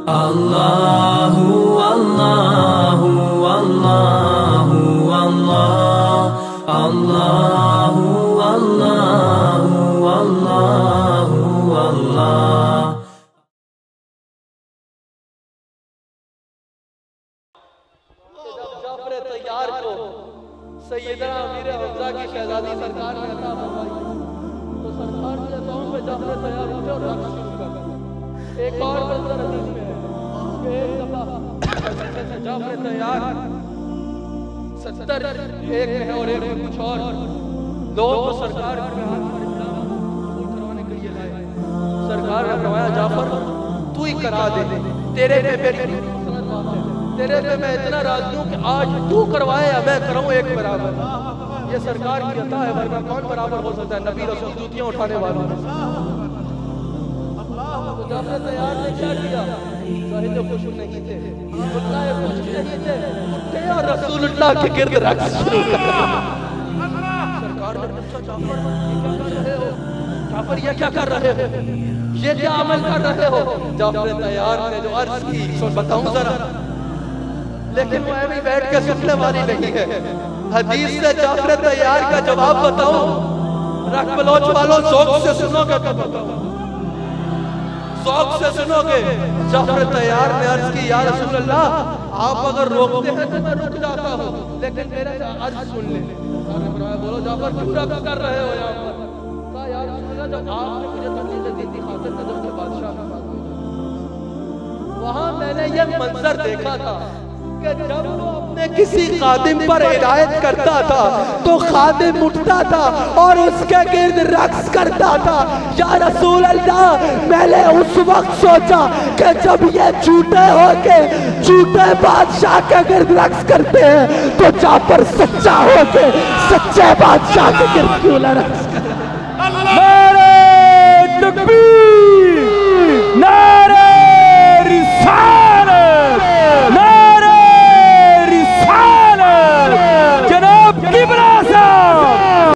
اللہ اللہ اللہ اللہ اللہ اللہ اللہ اللہ۔ جعفر طیار کو سیدنا امیر حمزہ کی شہزادی سرکار نے عطا فرمائی تو سرکار کے دعاؤں پہ جعفر طیار اٹھے اور رقص شروع کر دیا۔ ایک اور منظر حدیث میں ہے کہ ایک دفعہ جعفر طیار 70 ایک میں ہے اور ایک میں کچھ اور لوگ کو سرکار کے ہاتھ پر اسلام قبول کروانے کے لیے لائے۔ سرکار نے فرمایا جعفر تو ہی کرا دے، تیرے پہ میری مسلط بات ہے، تیرے پہ میں اتنا راضی ہوں کہ آج تو کروائے یا میں کراؤں ایک برابر۔ یہ سرکار کی عطا ہے، ورنہ کون برابر ہو سکتا ہے؟ نبی رسول جوتیاں اٹھانے والوں نے۔ تو جعفر طیار نے کیا کیا؟ ظاہر خوش نہیں تھے، اللہ خوش نہیں تھے، اٹھے اور رسول اللہ کے گرد رقص شروع کر دیا۔ سرکار نے پوچھا جعفر یہ کیا کر رہے ہو؟ یہ کیا عمل کر رہے ہو؟ جعفر طیار نے جو عرض کی سو بتاؤں ذرا، لیکن وہ ایویں بیٹھ کے سننے والی نہیں ہے۔ حدیث سے جعفر طیار کا جواب بتاؤں، رکھ بلوچ والوں ذوق سے سنو گے تو بتاؤں، ذوق سے سنو گے۔ جعفر طیار نے عرض کی یا رسول اللہ آپ اگر روکتے ہیں تو میں رک جاتا ہوں، لیکن میرے عرض سن لیں۔ بولو جعفر کیوں رقص کر رہے ہو یہاں پر؟ کہا یا رسول اللہ جب آپ نے مجھے ترجیح دی تھی خاطر نظر سے بادشاہ کا بات ہوئی، وہاں میں نے یہ منظر دیکھا تھا کہ جب وہ اپنے کسی خادم پر عنایت کرتا تھا تو خادم اٹھتا تھا اور اس کے گرد رقص کرتا تھا۔ یا رسول اللہ میں نے اس وقت سوچا کہ جب یہ جھوٹے ہو کے جھوٹے بادشاہ کے گرد رقص کرتے ہیں تو جعفر سچا ہو کے سچے بادشاہ کے گرد کیوں نہ رقص